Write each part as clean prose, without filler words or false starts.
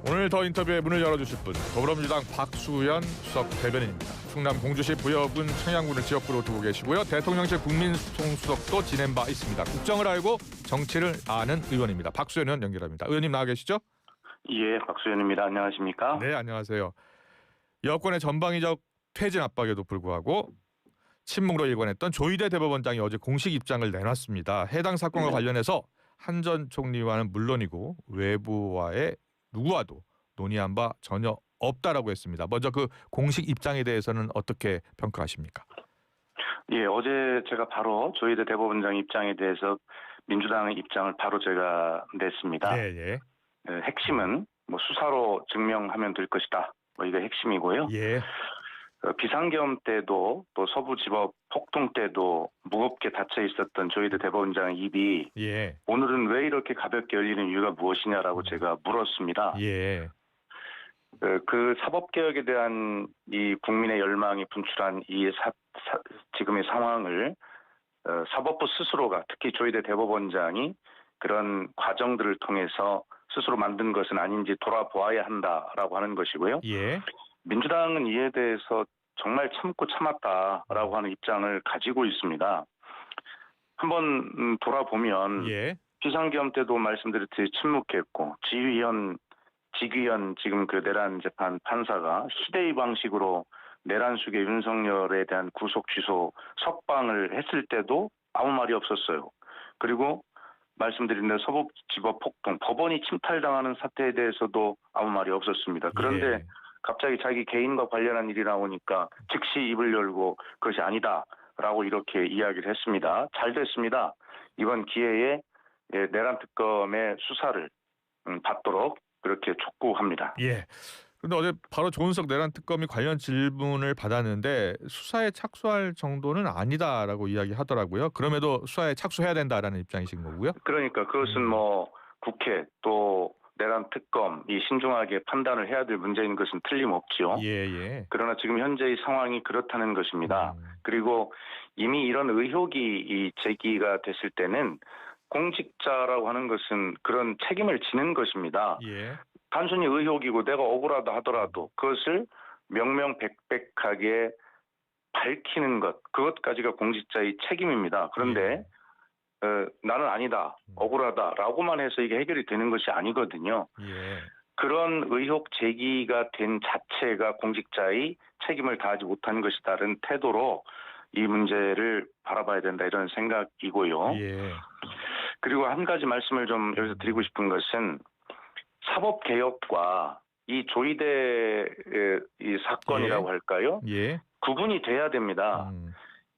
오늘 더 인터뷰의 문을 열어주실 분 더불어민주당 박수현 수석 대변인입니다. 충남 공주시 부여군 청양군을 지역구로 두고 계시고요. 대통령실 국민소통수석도 지낸 바 있습니다. 국정을 알고 정치를 아는 의원입니다. 박수현 의원 연결합니다. 의원님 나와 계시죠? 예, 박수현입니다. 안녕하십니까? 네, 안녕하세요. 여권의 전방위적 퇴진 압박에도 불구하고 침묵으로 일관했던 조희대 대법원장이 어제 공식 입장을 내놨습니다. 해당 사건과 관련해서 한 전 총리와는 물론이고 외부와의 누구와도 논의한 바 전혀 없다라고 했습니다. 먼저 그 공식 입장에 대해서는 어떻게 평가하십니까? 예, 어제 제가 바로 조희대 대법원장 입장에 대해서 민주당의 입장을 바로 제가 냈습니다. 예. 핵심은 수사로 증명하면 될 것이다. 이게 핵심이고요. 예. 비상계엄 때도 또 서부지법 폭동 때도 무겁게 닫혀 있었던 조희대 대법원장의 입이 오늘은 왜 이렇게 가볍게 열리는 이유가 무엇이냐라고 제가 물었습니다. 예. 그 사법개혁에 대한 이 국민의 열망이 분출한 이 지금의 상황을 사법부 스스로가 특히 조희대 대법원장이 그런 과정들을 통해서 스스로 만든 것은 아닌지 돌아보아야 한다라고 하는 것이고요. 예. 민주당은 이에 대해서 정말 참고 참았다라고 하는 입장을 가지고 있습니다. 한번 돌아보면 비상계엄 때도 말씀드렸듯이 침묵했고 직위원 지금 그 내란 재판 판사가 희대의 방식으로 내란 수계 윤석열에 대한 구속 취소 석방을 했을 때도 아무 말이 없었어요. 그리고 말씀드린 대로 서부지법 폭동 법원이 침탈당하는 사태에 대해서도 아무 말이 없었습니다. 그런데 갑자기 자기 개인과 관련한 일이 나오니까 즉시 입을 열고 그것이 아니다라고 이렇게 이야기를 했습니다. 잘 됐습니다. 이번 기회에 내란 특검의 수사를 받도록 그렇게 촉구합니다. 예. 근데 어제 바로 조은석 내란 특검이 관련 질문을 받았는데 수사에 착수할 정도는 아니다라고 이야기하더라고요. 그럼에도 수사에 착수해야 된다라는 입장이신 거고요. 그러니까 그것은 국회 또 내란 특검이 신중하게 판단을 해야 될 문제인 것은 틀림없지요. 그러나 지금 현재의 상황이 그렇다는 것입니다. 그리고 이미 이런 의혹이 제기가 됐을 때는 공직자라고 하는 것은 그런 책임을 지는 것입니다. 단순히 의혹이고 내가 억울하다 하더라도 그것을 명명백백하게 밝히는 것, 그것까지가 공직자의 책임입니다. 그런데 나는 아니다, 억울하다라고만 해서 이게 해결이 되는 것이 아니거든요. 그런 의혹 제기가 된 자체가 공직자의 책임을 다하지 못한 것이다라는 태도로 이 문제를 바라봐야 된다 이런 생각이고요. 그리고 한 가지 말씀을 좀 여기서 드리고 싶은 것은 사법개혁과 이 조희대 이 사건이라고 할까요? 구분이 돼야 됩니다.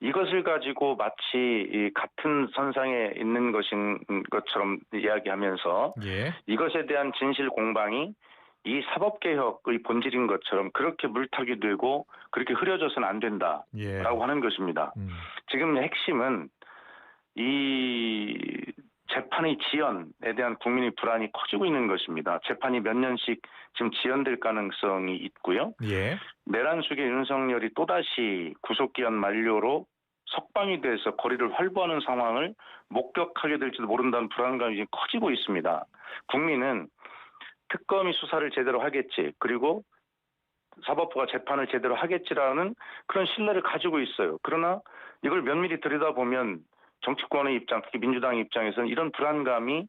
이것을 가지고 마치 이 같은 선상에 있는 것인 것처럼 이야기하면서 이것에 대한 진실 공방이 이 사법개혁의 본질인 것처럼 그렇게 물타기 되고 그렇게 흐려져서는 안 된다라고 하는 것입니다. 지금 핵심은 이 재판의 지연에 대한 국민의 불안이 커지고 있는 것입니다. 재판이 몇 년씩 지금 지연될 가능성이 있고요. 내란 수계 윤석열이 또다시 구속기한 만료로 석방이 돼서 거리를 활보하는 상황을 목격하게 될지도 모른다는 불안감이 커지고 있습니다. 국민은 특검이 수사를 제대로 하겠지, 그리고 사법부가 재판을 제대로 하겠지라는 그런 신뢰를 가지고 있어요. 그러나 이걸 면밀히 들여다보면 정치권의 입장, 특히 민주당의 입장에서는 이런 불안감이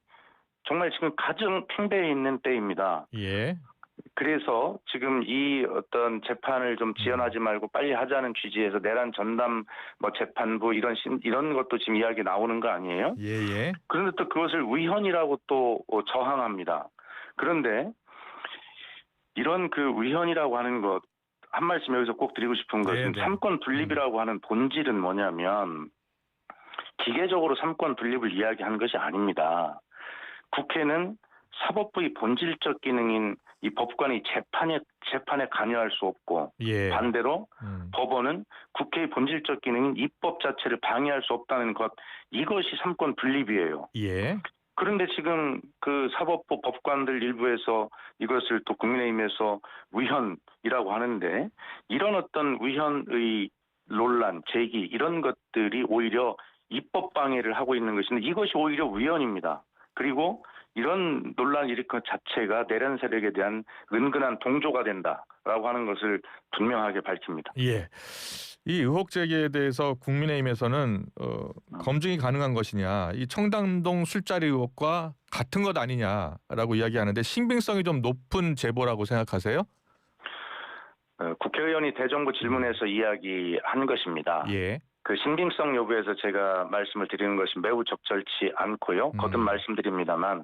정말 지금 가장 팽배해 있는 때입니다. 그래서 지금 이 어떤 재판을 좀 지연하지 말고 빨리 하자는 취지에서 내란 전담 재판부 이런 것도 지금 이야기 나오는 거 아니에요? 그런데 또 그것을 위헌이라고 또 저항합니다. 그런데 이런 그 위헌이라고 하는 것 한 말씀 여기서 꼭 드리고 싶은 것은 삼권 분립이라고 하는 본질은 뭐냐면 기계적으로 삼권 분립을 이야기하는 것이 아닙니다. 국회는 사법부의 본질적 기능인 이 법관의 재판에 관여할 수 없고 반대로 법원은 국회의 본질적 기능인 입법 자체를 방해할 수 없다는 것, 이것이 삼권 분립이에요. 그런데 지금 그 사법부 법관들 일부에서 이것을 또 국민의힘에서 위헌이라고 하는데 이런 어떤 위헌의 논란, 제기 이런 것들이 오히려 입법 방해를 하고 있는 것인데 이것이 오히려 위헌입니다. 그리고 이런 논란을 일으킨 것 자체가 내란 세력에 대한 은근한 동조가 된다라고 하는 것을 분명하게 밝힙니다. 예. 이 의혹 제기에 대해서 국민의힘에서는 검증이 가능한 것이냐, 이 청담동 술자리 의혹과 같은 것 아니냐라고 이야기하는데 신빙성이 좀 높은 제보라고 생각하세요? 국회의원이 대정부 질문에서 이야기한 것입니다. 예. 그 신빙성 여부에서 제가 말씀을 드리는 것이 매우 적절치 않고요. 거듭 말씀드립니다만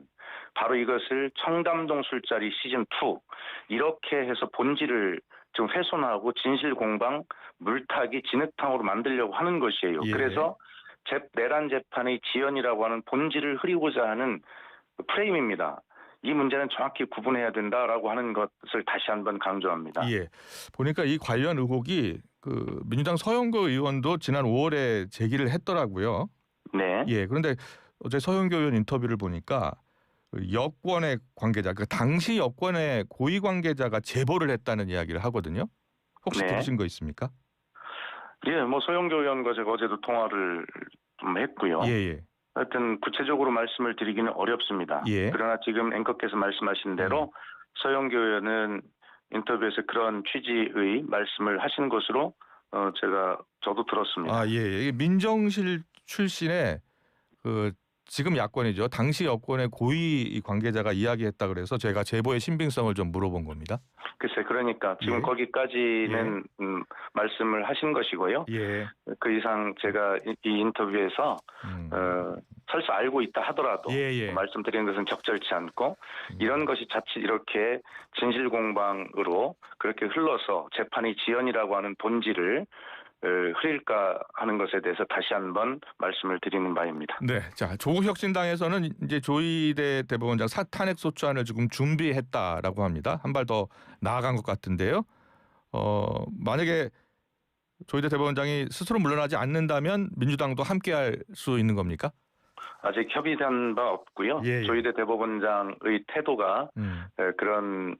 바로 이것을 청담동 술자리 시즌2 이렇게 해서 본질을 좀 훼손하고 진실공방, 물타기, 진흙탕으로 만들려고 하는 것이에요. 예. 그래서 내란 재판의 지연이라고 하는 본질을 흐리고자 하는 프레임입니다. 이 문제는 정확히 구분해야 된다라고 하는 것을 다시 한번 강조합니다. 예. 보니까 이 관련 의혹이 그 민주당 서영교 의원도 지난 5월에 제기를 했더라고요. 네. 예. 그런데 어제 서영교 의원 인터뷰를 보니까 그 여권의 관계자, 그 당시 여권의 고위 관계자가 제보를 했다는 이야기를 하거든요. 혹시 네. 들으신 거 있습니까? 예, 뭐 서영교 의원과 제가 어제도 통화를 좀 했고요. 예. 하여튼 구체적으로 말씀을 드리기는 어렵습니다. 예. 그러나 지금 앵커께서 말씀하신 대로 서영교 의원은 인터뷰에서 그런 취지의 말씀을 하신 것으로 저도 들었습니다. 아, 예. 민정실 출신의 그 지금 야권이죠. 당시 여권의 고위 관계자가 이야기했다 그래서 제가 제보의 신빙성을 좀 물어본 겁니다. 글쎄, 그러니까 지금 예. 거기까지는 말씀을 하신 것이고요. 예. 그 이상 제가 이 인터뷰에서 설사 알고 있다 하더라도 예. 말씀드리는 것은 적절치 않고 이런 것이 자칫 이렇게 진실공방으로 그렇게 흘러서 재판이 지연이라고 하는 본질을 흐릴까 하는 것에 대해서 다시 한번 말씀을 드리는 바입니다. 네, 자 조국혁신당에서는 이제 조희대 대법원장 사탄핵 소추안을 지금 준비했다라고 합니다. 한 발 더 나아간 것 같은데요. 만약에 조희대 대법원장이 스스로 물러나지 않는다면 민주당도 함께할 수 있는 겁니까? 아직 협의된 바 없고요. 예. 조희대 대법원장의 태도가 그런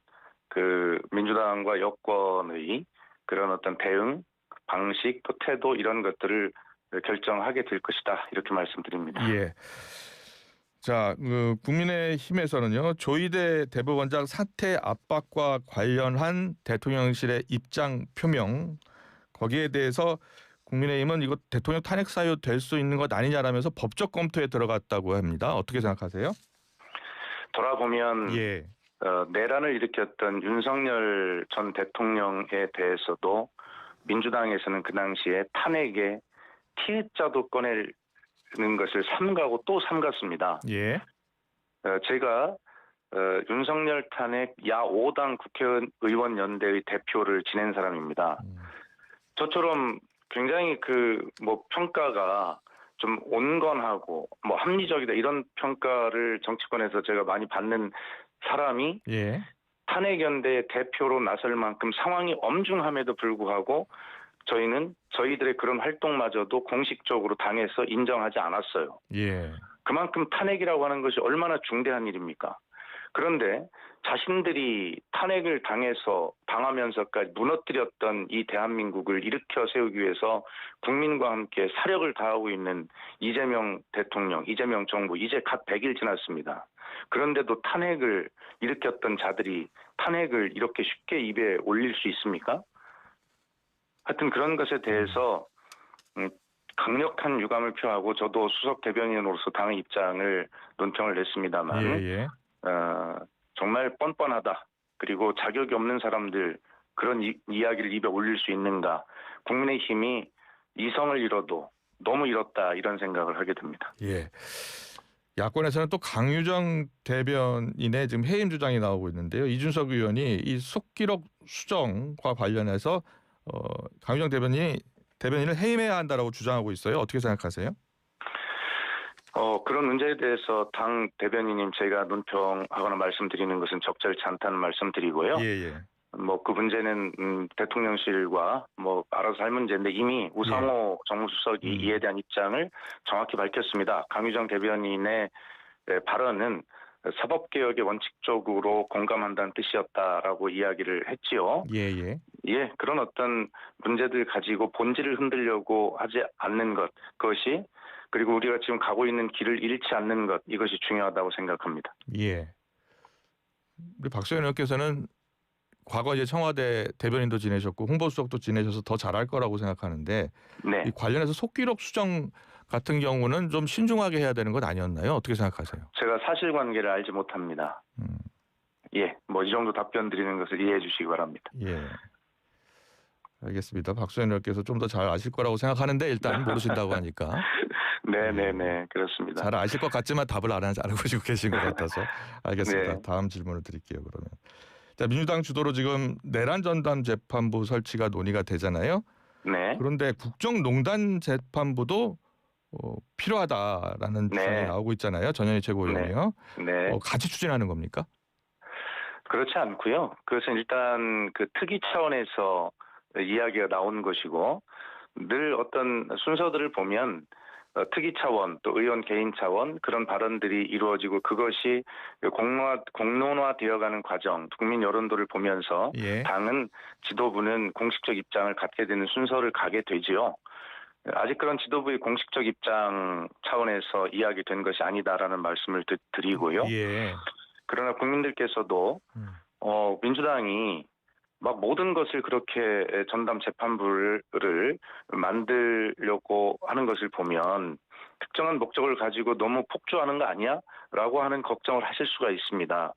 그 민주당과 여권의 그런 어떤 대응 방식 또 태도 이런 것들을 결정하게 될 것이다 이렇게 말씀드립니다. 예. 자, 국민의힘에서는요 조희대 대법원장 사퇴 압박과 관련한 대통령실의 입장 표명 거기에 대해서 국민의힘은 이거 대통령 탄핵 사유 될 수 있는 것 아니냐라면서 법적 검토에 들어갔다고 합니다. 어떻게 생각하세요? 돌아보면 예. 내란을 일으켰던 윤석열 전 대통령에 대해서도 민주당에서는 그 당시에 탄핵에 T자도 꺼내는 것을 삼가고 또 삼갔습니다. 예. 제가 윤석열 탄핵 야5당 국회의원 연대의 대표를 지낸 사람입니다. 저처럼 굉장히 평가가 좀 온건하고 합리적이다 이런 평가를 정치권에서 제가 많이 받는 사람이 예. 탄핵연대 대표로 나설 만큼 상황이 엄중함에도 불구하고 저희들의 그런 활동마저도 공식적으로 당에서 인정하지 않았어요. 예. 그만큼 탄핵이라고 하는 것이 얼마나 중대한 일입니까? 그런데 자신들이 탄핵을 당하면서까지 무너뜨렸던 이 대한민국을 일으켜 세우기 위해서 국민과 함께 사력을 다하고 있는 이재명 대통령, 이재명 정부 이제 갓 100일 지났습니다. 그런데도 탄핵을 일으켰던 자들이 탄핵을 이렇게 쉽게 입에 올릴 수 있습니까? 하여튼 그런 것에 대해서 강력한 유감을 표하고 저도 수석 대변인으로서 당의 입장을 논평을 냈습니다만 예. 정말 뻔뻔하다. 그리고 자격이 없는 사람들 그런 이야기를 입에 올릴 수 있는가. 국민의힘이 이성을 잃어도 너무 잃었다 이런 생각을 하게 됩니다. 예. 야권에서는 또 강유정 대변인의 지금 해임 주장이 나오고 있는데요. 이준석 의원이 이 속기록 수정과 관련해서 강유정 대변인을 해임해야 한다라고 주장하고 있어요. 어떻게 생각하세요? 그런 문제에 대해서 당 대변인님 제가 논평하거나 말씀드리는 것은 적절치 않다는 말씀드리고요. 예. 그 문제는 대통령실과 알아서 할 문제인데 이미 우상호 정무수석이 이에 대한 입장을 정확히 밝혔습니다. 강유정 대변인의 발언은 사법개혁에 원칙적으로 공감한다는 뜻이었다라고 이야기를 했지요. 예. 그런 어떤 문제들 가지고 본질을 흔들려고 하지 않는 것 그것이 그리고 우리가 지금 가고 있는 길을 잃지 않는 것, 이것이 중요하다고 생각합니다. 예. 우리 박수현 의원께서는 과거 이제 청와대 대변인도 지내셨고 홍보수석도 지내셔서 더 잘할 거라고 생각하는데 네. 이 관련해서 속기록 수정 같은 경우는 좀 신중하게 해야 되는 것 아니었나요? 어떻게 생각하세요? 제가 사실관계를 알지 못합니다. 예, 뭐 이 정도 답변 드리는 것을 이해해 주시기 바랍니다. 예. 알겠습니다. 박수현 의원께서 좀 더 잘 아실 거라고 생각하는데 일단 모르신다고 하니까. 네네네, 그렇습니다. 잘 아실 것 같지만 답을 안 알아보시고 계신 것 같아서 알겠습니다. 네. 다음 질문을 드릴게요. 그러면 자, 민주당 주도로 지금 내란 전담 재판부 설치가 논의가 되잖아요. 네. 그런데 국정농단 재판부도 필요하다라는 네. 주장이 나오고 있잖아요. 전현희 최고위원이요. 네. 같이 추진하는 겁니까? 그렇지 않고요. 그것은 일단 그 특위 차원에서 이야기가 나온 것이고, 늘 어떤 순서들을 보면 특위 차원 또 의원 개인 차원 그런 발언들이 이루어지고 그것이 공론화되어가는 과정, 국민 여론도를 보면서 예. 당은 지도부는 공식적 입장을 갖게 되는 순서를 가게 되지요. 아직 그런 지도부의 공식적 입장 차원에서 이야기된 것이 아니다라는 말씀을 드리고요. 예. 그러나 국민들께서도 민주당이 막 모든 것을 그렇게 전담 재판부를 만들려고 하는 것을 보면 특정한 목적을 가지고 너무 폭주하는 거 아니야? 라고 하는 걱정을 하실 수가 있습니다.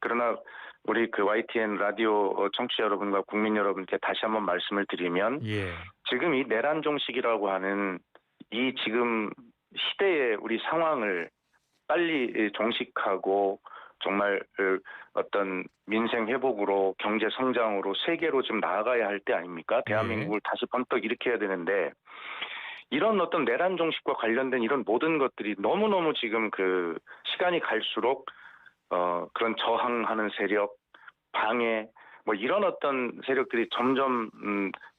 그러나 우리 그 YTN 라디오 청취자 여러분과 국민 여러분께 다시 한번 말씀을 드리면 지금 이 내란 종식이라고 하는 이 지금 시대의 우리 상황을 빨리 종식하고 정말 어떤 민생 회복으로 경제 성장으로 세계로 좀 나아가야 할 때 아닙니까? 대한민국을 다시 번떡 일으켜야 되는데 이런 어떤 내란 종식과 관련된 이런 모든 것들이 너무너무 지금 그 시간이 갈수록 그런 저항하는 세력, 방해 뭐 이런 어떤 세력들이 점점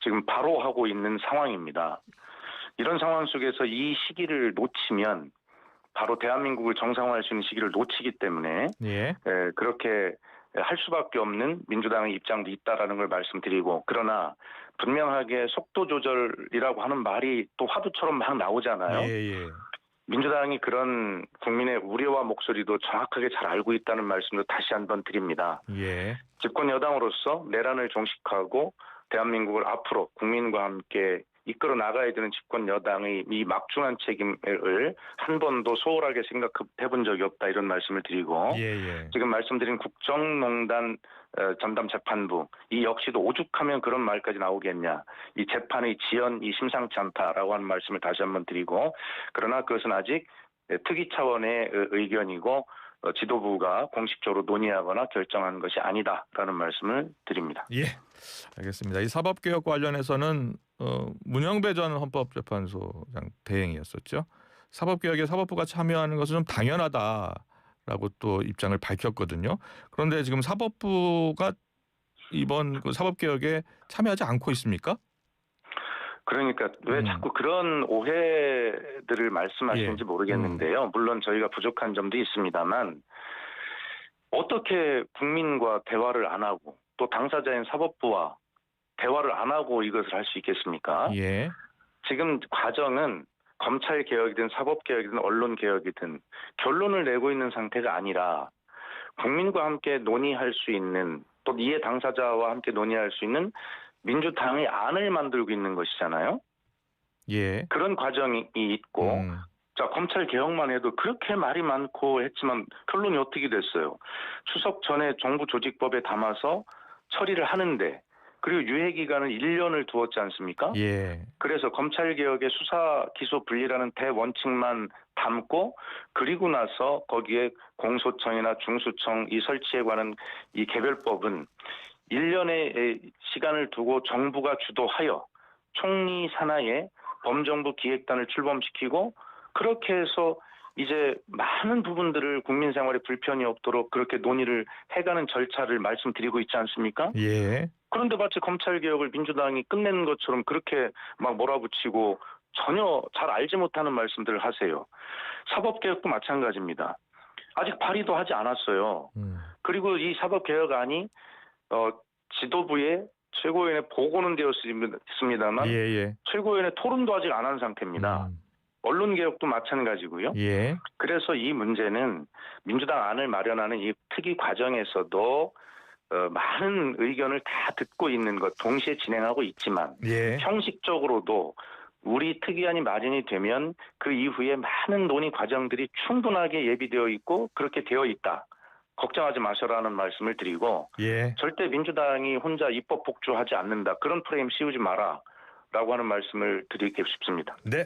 지금 바로하고 있는 상황입니다. 이런 상황 속에서 이 시기를 놓치면 바로 대한민국을 정상화할 수 있는 시기를 놓치기 때문에 그렇게 할 수밖에 없는 민주당의 입장도 있다라는 걸 말씀드리고, 그러나 분명하게 속도 조절이라고 하는 말이 또 화두처럼 막 나오잖아요. 민주당이 그런 국민의 우려와 목소리도 정확하게 잘 알고 있다는 말씀도 다시 한번 드립니다. 집권 여당으로서 내란을 종식하고 대한민국을 앞으로 국민과 함께 이끌어 나가야 되는 집권 여당의 이 막중한 책임을 한 번도 소홀하게 생각해 본 적이 없다, 이런 말씀을 드리고 지금 말씀드린 국정농단 전담 재판부 이 역시도 오죽하면 그런 말까지 나오겠냐, 이 재판의 지연이 심상치 않다라고 하는 말씀을 다시 한번 드리고, 그러나 그것은 아직 특위 차원의 의견이고 지도부가 공식적으로 논의하거나 결정한 것이 아니다라는 말씀을 드립니다. 예, 알겠습니다. 이 사법개혁 관련해서는 문영배 전 헌법재판소장 대행이었었죠. 사법개혁에 사법부가 참여하는 것은 좀 당연하다라고 또 입장을 밝혔거든요. 그런데 지금 사법부가 이번 그 사법개혁에 참여하지 않고 있습니까? 그러니까 왜 자꾸 그런 오해들을 말씀하시는지 모르겠는데요. 물론 저희가 부족한 점도 있습니다만 어떻게 국민과 대화를 안 하고 또 당사자인 사법부와 대화를 안 하고 이것을 할 수 있겠습니까? 지금 과정은 검찰개혁이든 사법개혁이든 언론개혁이든 결론을 내고 있는 상태가 아니라 국민과 함께 논의할 수 있는, 또 이해 당사자와 함께 논의할 수 있는 민주당의 안을 만들고 있는 것이잖아요. 그런 과정이 있고 자, 검찰 개혁만 해도 그렇게 말이 많고 했지만 결론이 어떻게 됐어요? 추석 전에 정부 조직법에 담아서 처리를 하는데, 그리고 유예 기간을 1년을 두었지 않습니까? 그래서 검찰 개혁의 수사 기소 분리라는 대원칙만 담고, 그리고 나서 거기에 공소청이나 중수청 이 설치에 관한 이 개별법은 1년의 시간을 두고 정부가 주도하여 총리 산하에 범정부 기획단을 출범시키고, 그렇게 해서 이제 많은 부분들을 국민 생활에 불편이 없도록 그렇게 논의를 해가는 절차를 말씀드리고 있지 않습니까? 그런데 마치 검찰개혁을 민주당이 끝낸 것처럼 그렇게 막 몰아붙이고 전혀 잘 알지 못하는 말씀들을 하세요. 사법개혁도 마찬가지입니다. 아직 발의도 하지 않았어요. 그리고 이 사법개혁안이 지도부의 최고위원회 보고는 되었습니다만 최고위원회 토론도 아직 안 한 상태입니다. 언론 개혁도 마찬가지고요. 예. 그래서 이 문제는 민주당 안을 마련하는 이 특위 과정에서도 많은 의견을 다 듣고 있는 것 동시에 진행하고 있지만 예. 형식적으로도 우리 특위안이 마련이 되면 그 이후에 많은 논의 과정들이 충분하게 예비되어 있고 그렇게 되어 있다. 걱정하지 마셔라는 말씀을 드리고 예. 절대 민주당이 혼자 입법 복주하지 않는다. 그런 프레임 씌우지 마라라고 하는 말씀을 드리고 싶습니다. 네.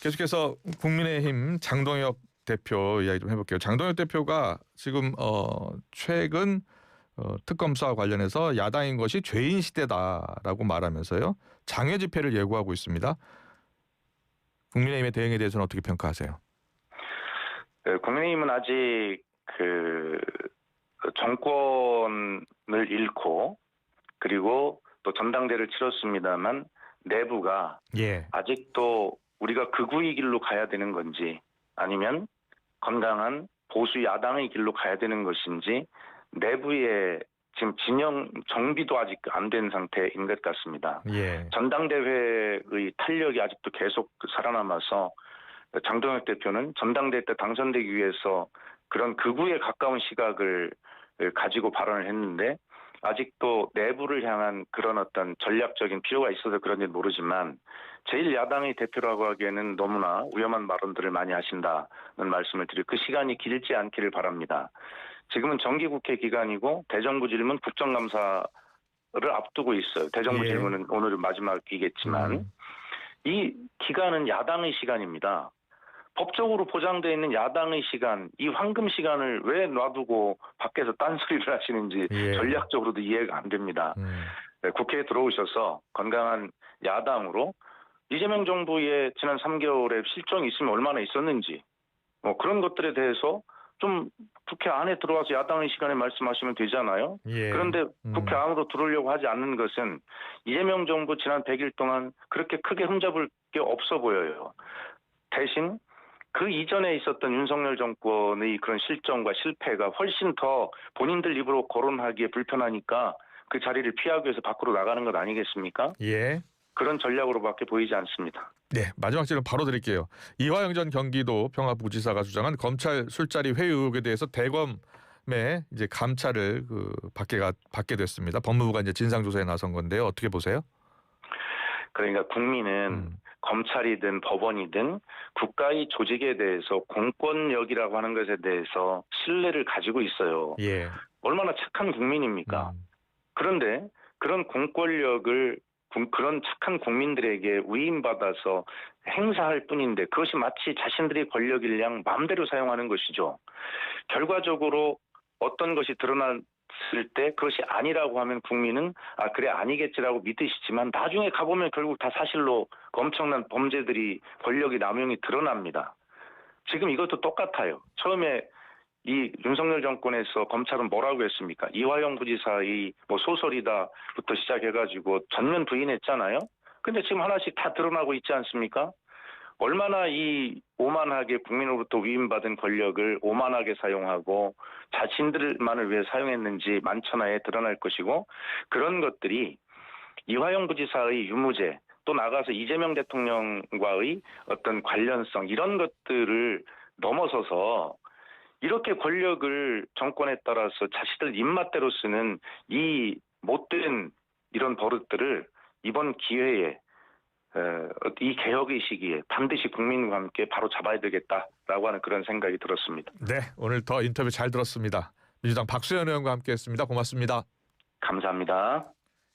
계속해서 국민의힘 장동혁 대표 이야기 좀 해볼게요. 장동혁 대표가 지금 최근 특검 수사 관련해서 야당인 것이 죄인 시대다라고 말하면서요. 장외 집회를 예고하고 있습니다. 국민의힘의 대응에 대해서는 어떻게 평가하세요? 국민의힘은 아직 그 정권을 잃고 그리고 또 전당대회를 치렀습니다만 내부가 아직도 우리가 극우의 길로 가야 되는 건지 아니면 건강한 보수 야당의 길로 가야 되는 것인지 내부의 지금 진영 정비도 아직 안 된 상태인 것 같습니다. 전당대회의 탄력이 아직도 계속 살아남아서 장동혁 대표는 전당대회 때 당선되기 위해서 그런 극우에 가까운 시각을 가지고 발언을 했는데 아직도 내부를 향한 그런 어떤 전략적인 필요가 있어서 그런지 모르지만 제1야당의 대표라고 하기에는 너무나 위험한 발언들을 많이 하신다는 말씀을 드리고 그 시간이 길지 않기를 바랍니다. 지금은 정기국회 기간이고 대정부 질문 국정감사를 앞두고 있어요. 대정부 질문은 오늘은 마지막이겠지만 이 기간은 야당의 시간입니다. 법적으로 보장되어 있는 야당의 시간, 이 황금 시간을 왜 놔두고 밖에서 딴소리를 하시는지 전략적으로도 이해가 안 됩니다. 국회에 들어오셔서 건강한 야당으로 이재명 정부의 지난 3개월의 실정이 있으면 얼마나 있었는지 그런 것들에 대해서 좀 국회 안에 들어와서 야당의 시간에 말씀하시면 되잖아요. 그런데 국회 안으로 들어오려고 하지 않는 것은 이재명 정부 지난 100일 동안 그렇게 크게 흠잡을 게 없어 보여요. 대신 그 이전에 있었던 윤석열 정권의 그런 실정과 실패가 훨씬 더 본인들 입으로 거론하기에 불편하니까 그 자리를 피하기 위해서 밖으로 나가는 것 아니겠습니까? 그런 전략으로밖에 보이지 않습니다. 네, 마지막 질문 바로 드릴게요. 이화영 전 경기도 평화부지사가 주장한 검찰 술자리 회의 의혹에 대해서 대검에 이제 감찰을 받게 됐습니다. 법무부가 이제 진상조사에 나선 건데요. 어떻게 보세요? 그러니까 국민은 검찰이든 법원이든 국가의 조직에 대해서 공권력이라고 하는 것에 대해서 신뢰를 가지고 있어요. 얼마나 착한 국민입니까? 그런데 그런 공권력을 그런 착한 국민들에게 위임받아서 행사할 뿐인데 그것이 마치 자신들의 권력일 양 마음대로 사용하는 것이죠. 결과적으로 어떤 것이 드러났을 때 그것이 아니라고 하면 국민은 그래 아니겠지라고 믿으시지만 나중에 가보면 결국 다 사실로 그 엄청난 범죄들이 권력이 남용이 드러납니다. 지금 이것도 똑같아요. 처음에 이 윤석열 정권에서 검찰은 뭐라고 했습니까? 이화영 부지사의 소설이다부터 시작해가지고 전면 부인했잖아요. 근데 지금 하나씩 다 드러나고 있지 않습니까? 얼마나 이 오만하게 국민으로부터 위임받은 권력을 오만하게 사용하고 자신들만을 위해 사용했는지 만천하에 드러날 것이고 그런 것들이 이화영 부지사의 유무죄 또 나가서 이재명 대통령과의 어떤 관련성 이런 것들을 넘어서서 이렇게 권력을 정권에 따라서 자신들 입맛대로 쓰는 이 못된 이런 버릇들을 이번 기회에 이 개혁의 시기에 반드시 국민과 함께 바로 잡아야 되겠다라고 하는 그런 생각이 들었습니다. 네, 오늘 더 인터뷰 잘 들었습니다. 민주당 박수현 의원과 함께했습니다. 고맙습니다. 감사합니다.